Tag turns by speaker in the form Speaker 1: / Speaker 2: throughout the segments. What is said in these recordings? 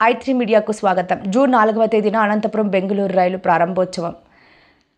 Speaker 1: i3 మీడియాకు స్వాగతం. June 4వ తేదీన అనంతపురం బెంగళూరు రైలు ప్రారంభోత్సవం.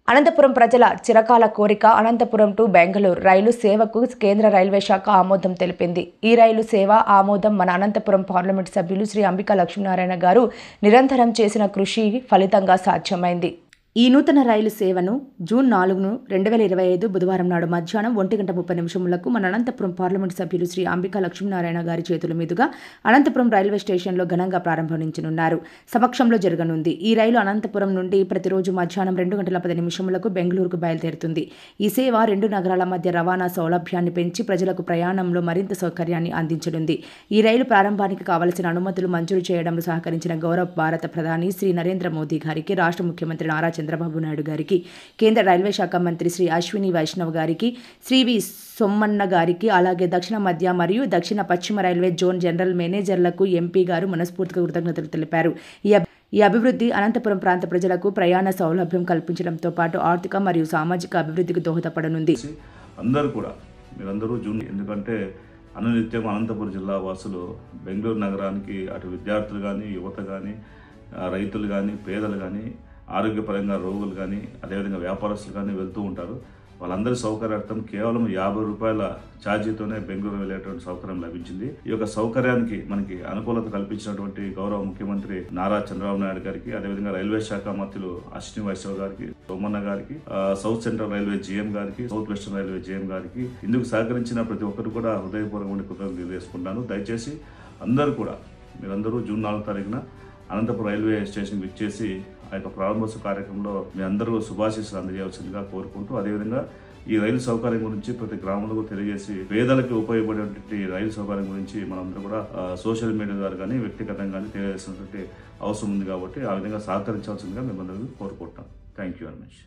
Speaker 1: అనంతపురం ప్రజల చిరకాల కోరిక అనంతపురం టు బెంగళూరు రైలు సేవకు కేంద్ర రైల్వే శాఖ ఆమోదం తెలిపింది. ఈ రైలు సేవ ఆమోదం మన అనంతపురం పార్లమెంట్ సభ్యులు శ్రీ అంబికా లక్ష్మీనారాయణ గారు నిరంతరం చేసిన కృషి ఫలితంగా సాధ్యమైంది. ఈ నూతన రైలు సేవను జూన్ 4, 2025 బుధవారం నాడు మధ్యాహ్నం 1:30 మన అనంతపురం పార్లమెంట్ సభ్యులు శ్రీ అంబికా లక్ష్మీనారాయణ గారి చేతుల మీదుగా అనంతపురం రైల్వే స్టేషన్లో ఘనంగా ప్రారంభించనున్నారు. సమక్షంలో జరగనుంది. ఈ రైలు అనంతపురం నుండి ప్రతిరోజు మధ్యాహ్నం 2:10 బెంగళూరుకు బయలుదేరుతుంది. ఈ సేవ 2 నగరాల మధ్య రవాణా సౌలభ్యాన్ని పెంచి ప్రజలకు ప్రయాణంలో మరింత సౌకర్యాన్ని అందించనుంది. ఈ రైలు ప్రారంభానికి కావలసిన అనుమతులు మంజూరు చేయడంలో సహకరించిన గౌరవ భారత ప్రధాని శ్రీ నరేంద్ర మోదీ గారికి, రాష్ట్ర ముఖ్యమంత్రి నారా చంద్రబాబు నాయుడు గారికి, కేంద్ర రైల్వే శాఖ మంత్రి శ్రీ అశ్విని వైష్ణవ్ గారికి, శ్రీ వి సోమన్న గారికి, అలాగే దక్షిణ మధ్య మరియు దక్షిణ పశ్చిమ రైల్వే జోన్ జనరల్ మేనేజర్లకు ఎంపీ గారు మనస్ఫూర్తిగా కృతజ్ఞతలు తెలిపారు. ఈ అభివృద్ధి అనంతపురం ప్రాంత ప్రజలకు ప్రయాణ సౌలభ్యం కల్పించడంతో పాటు ఆర్థిక మరియు సామాజిక అభివృద్ధికి దోహదపడనుంది.
Speaker 2: అందరూ కూడా మీరందరూ జూన్, ఎందుకంటే అనునిత్యం అనంతపురం జిల్లా వాసులు బెంగళూరు నగరానికి అటు విద్యార్థులు కానీ, యువత కానీ, రైతులు కానీ, పేదలు కానీ, ఆరోగ్యపరంగా రోగులు కానీ, అదేవిధంగా వ్యాపారస్తులు కానీ వెళ్తూ ఉంటారు. వాళ్ళందరి సౌకర్యార్థం కేవలం 50 రూపాయల ఛార్జీతోనే బెంగళూరు వెళ్ళేటువంటి సౌకర్యం లభించింది. ఈ యొక్క సౌకర్యానికి మనకి అనుకూలత కల్పించినటువంటి గౌరవ ముఖ్యమంత్రి నారా చంద్రబాబు నాయుడు గారికి, అదేవిధంగా రైల్వే శాఖ మంత్రులు అశ్విని వైష్ణవ్ గారికి, సోమన్న గారికి, సౌత్ సెంట్రల్ రైల్వే జీఎం గారికి, సౌత్ వెస్టర్న్ రైల్వే జీఎం గారికి, ఇందుకు సహకరించిన ప్రతి ఒక్కరు కూడా హృదయపూర్వకమైన కృతజ్ఞతలు తెలియజేసుకుంటాను. దయచేసి అందరూ కూడా మీరందరూ జూన్ 4వ తారీఖున అనంతపురం రైల్వే స్టేషన్కి విచ్చేసి ఆ యొక్క ప్రారంభోత్సవ కార్యక్రమంలో మీ అందరూ శుభాశీస్సులు అందజేయవలసిందిగా కోరుకుంటూ, అదేవిధంగా ఈ రైలు సౌకర్యం గురించి ప్రతి గ్రామంలో తెలియజేసి పేదలకు ఉపయోగపడేటువంటి రైలు సౌకర్యం గురించి మనందరూ కూడా సోషల్ మీడియా ద్వారా కానీ వ్యక్తిగతంగా కానీ తెలియజేసినటువంటి అవసరం ఉంది. కాబట్టి ఆ విధంగా సహకరించాల్సిందిగా మిమ్మల్ని కోరుకుంటాం. Thank you very much.